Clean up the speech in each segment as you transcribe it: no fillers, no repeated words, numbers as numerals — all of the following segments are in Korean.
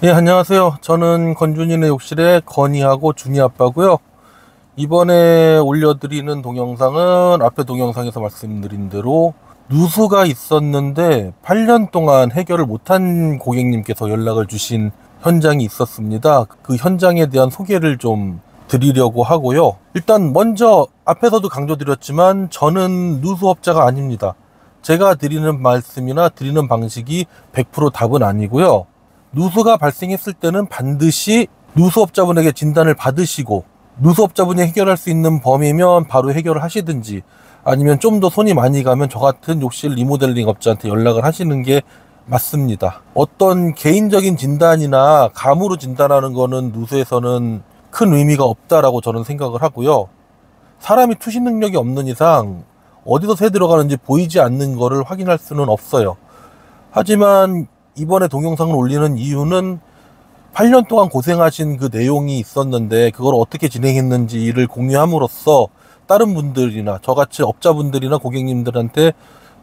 네, 안녕하세요. 저는 건준이네 욕실의 건이하고 준이 아빠고요. 이번에 올려드리는 동영상은 앞에 동영상에서 말씀드린 대로 누수가 있었는데 8년 동안 해결을 못한 고객님께서 연락을 주신 현장이 있었습니다. 그 현장에 대한 소개를 좀 드리려고 하고요. 일단 먼저 앞에서도 강조드렸지만 저는 누수업자가 아닙니다. 제가 드리는 말씀이나 드리는 방식이 100% 답은 아니고요. 누수가 발생했을 때는 반드시 누수업자분에게 진단을 받으시고 누수업자분이 해결할 수 있는 범위면 바로 해결을 하시든지 아니면 좀 더 손이 많이 가면 저 같은 욕실 리모델링 업자한테 연락을 하시는 게 맞습니다. 어떤 개인적인 진단이나 감으로 진단하는 거는 누수에서는 큰 의미가 없다라고 저는 생각을 하고요. 사람이 투시 능력이 없는 이상 어디서 새 들어가는지 보이지 않는 거를 확인할 수는 없어요. 하지만 이번에 동영상을 올리는 이유는 8년 동안 고생하신 그 내용이 있었는데 그걸 어떻게 진행했는지를 공유함으로써 다른 분들이나 저같이 업자분들이나 고객님들한테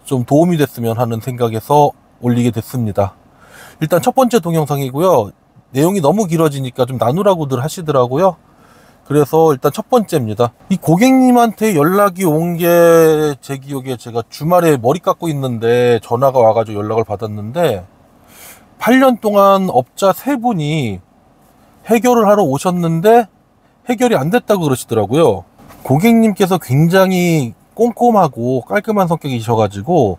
좀 도움이 됐으면 하는 생각에서 올리게 됐습니다. 일단 첫 번째 동영상이고요. 내용이 너무 길어지니까 좀 나누라고들 하시더라고요. 그래서 일단 첫 번째입니다. 이 고객님한테 연락이 온 게 제 기억에 제가 주말에 머리 깎고 있는데 전화가 와가지고 연락을 받았는데 8년 동안 업자 3분이 해결을 하러 오셨는데 해결이 안 됐다고 그러시더라고요. 고객님께서 굉장히 꼼꼼하고 깔끔한 성격이셔가지고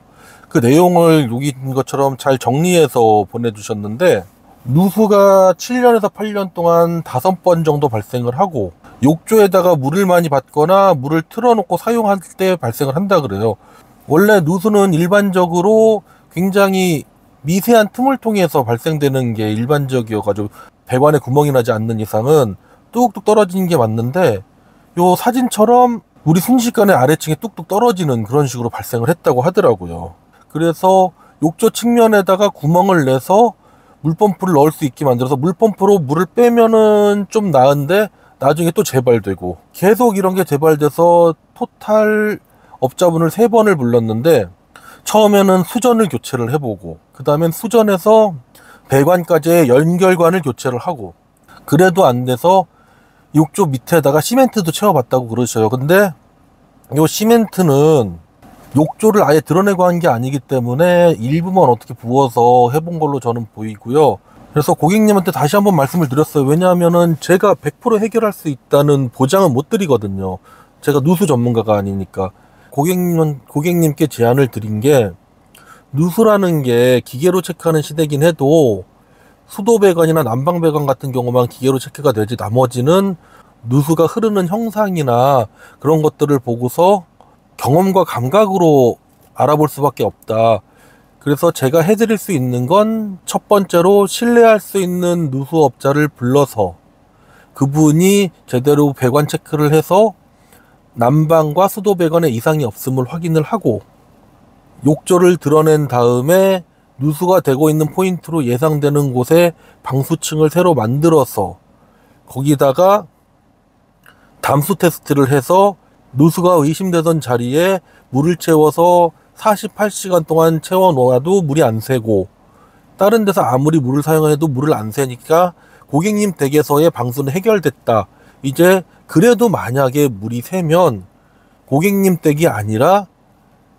그 내용을 여기 있는 것처럼 잘 정리해서 보내주셨는데 누수가 7년에서 8년 동안 5번 정도 발생을 하고 욕조에다가 물을 많이 받거나 물을 틀어놓고 사용할 때 발생을 한다 그래요. 원래 누수는 일반적으로 굉장히 미세한 틈을 통해서 발생되는 게 일반적이어가지고 배관에 구멍이 나지 않는 이상은 뚝뚝 떨어지는 게 맞는데 요 사진처럼 물이 순식간에 아래층에 뚝뚝 떨어지는 그런 식으로 발생을 했다고 하더라고요. 그래서 욕조 측면에다가 구멍을 내서 물펌프를 넣을 수 있게 만들어서 물펌프로 물을 빼면은 좀 나은데 나중에 또 재발되고 계속 이런 게 재발돼서 토탈 업자분을 3번을 불렀는데 처음에는 수전을 교체를 해보고 그 다음엔 수전에서 배관까지의 연결관을 교체를 하고 그래도 안 돼서 욕조 밑에다가 시멘트도 채워봤다고 그러셔요. 근데 요 시멘트는 욕조를 아예 드러내고 한 게 아니기 때문에 일부만 어떻게 부어서 해본 걸로 저는 보이고요. 그래서 고객님한테 다시 한번 말씀을 드렸어요. 왜냐하면은 제가 100% 해결할 수 있다는 보장은 못 드리거든요. 제가 누수 전문가가 아니니까. 고객님께 제안을 드린 게 누수라는 게 기계로 체크하는 시대긴 해도 수도 배관이나 난방 배관 같은 경우만 기계로 체크가 되지 나머지는 누수가 흐르는 형상이나 그런 것들을 보고서 경험과 감각으로 알아볼 수밖에 없다. 그래서 제가 해드릴 수 있는 건 첫 번째로 신뢰할 수 있는 누수업자를 불러서 그분이 제대로 배관 체크를 해서 난방과 수도 배관에 이상이 없음을 확인을 하고 욕조를 드러낸 다음에 누수가 되고 있는 포인트로 예상되는 곳에 방수층을 새로 만들어서 거기다가 담수 테스트를 해서 누수가 의심되던 자리에 물을 채워서 48시간 동안 채워 놓아도 물이 안 새고 다른 데서 아무리 물을 사용해도 물을 안 새니까 고객님 댁에서의 방수는 해결됐다. 이제 그래도 만약에 물이 새면 고객님 댁이 아니라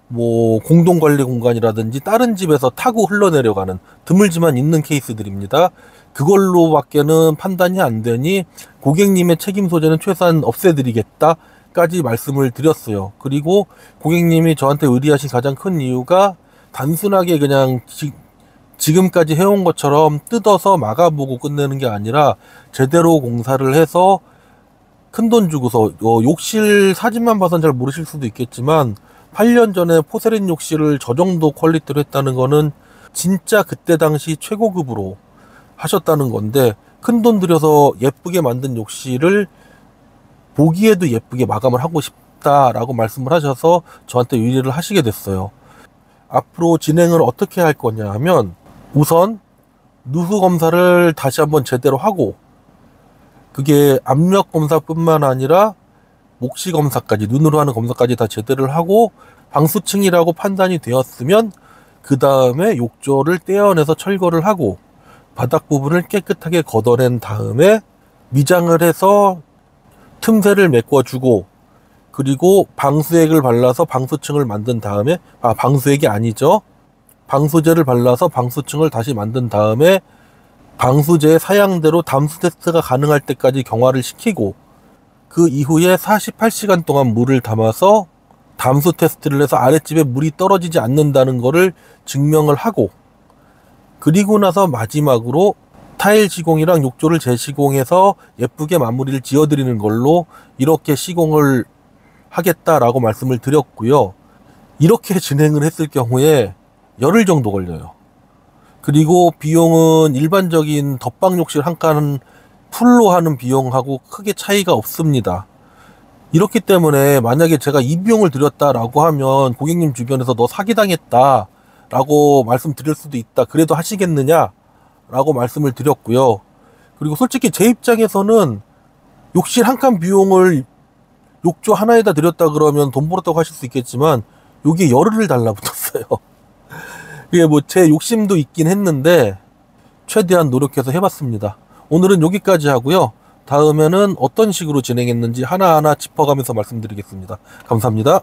뭐 공동관리 공간이라든지 다른 집에서 타고 흘러내려가는 드물지만 있는 케이스들입니다. 그걸로밖에는 판단이 안 되니 고객님의 책임 소재는 최소한 없애드리겠다까지 말씀을 드렸어요. 그리고 고객님이 저한테 의뢰하신 가장 큰 이유가 단순하게 그냥 지금까지 해온 것처럼 뜯어서 막아보고 끝내는 게 아니라 제대로 공사를 해서 큰돈 주고서 욕실 사진만 봐서는 잘 모르실 수도 있겠지만 8년 전에 포세린 욕실을 저 정도 퀄리티로 했다는 거는 진짜 그때 당시 최고급으로 하셨다는 건데 큰돈 들여서 예쁘게 만든 욕실을 보기에도 예쁘게 마감을 하고 싶다라고 말씀을 하셔서 저한테 의뢰를 하시게 됐어요. 앞으로 진행을 어떻게 할 거냐 하면 우선 누수 검사를 다시 한번 제대로 하고 그게 압력 검사뿐만 아니라 목시 검사까지 눈으로 하는 검사까지 다 제대로 하고 방수층이라고 판단이 되었으면 그 다음에 욕조를 떼어내서 철거를 하고 바닥 부분을 깨끗하게 걷어낸 다음에 미장을 해서 틈새를 메꿔주고, 그리고 방수액을 발라서 방수층을 만든 다음에, 방수액이 아니죠. 방수제를 발라서 방수층을 다시 만든 다음에 방수제의 사양대로 담수 테스트가 가능할 때까지 경화를 시키고, 그 이후에 48시간 동안 물을 담아서 담수 테스트를 해서 아랫집에 물이 떨어지지 않는다는 것을 증명을 하고, 그리고 나서 마지막으로 타일 시공이랑 욕조를 재시공해서 예쁘게 마무리를 지어드리는 걸로 이렇게 시공을 하겠다라고 말씀을 드렸고요. 이렇게 진행을 했을 경우에 열흘 정도 걸려요. 그리고 비용은 일반적인 덧방 욕실 한 칸 풀로 하는 비용하고 크게 차이가 없습니다. 이렇기 때문에 만약에 제가 이 비용을 드렸다라고 하면 고객님 주변에서 너 사기당했다 라고 말씀드릴 수도 있다, 그래도 하시겠느냐 라고 말씀을 드렸고요. 그리고 솔직히 제 입장에서는 욕실 한 칸 비용을 욕조 하나에다 드렸다 그러면 돈 벌었다고 하실 수 있겠지만, 여기에 열흘을 달라붙었어요. 이게 뭐 제 욕심도 있긴 했는데 최대한 노력해서 해봤습니다. 오늘은 여기까지 하고요. 다음에는 어떤 식으로 진행했는지 하나하나 짚어가면서 말씀드리겠습니다. 감사합니다.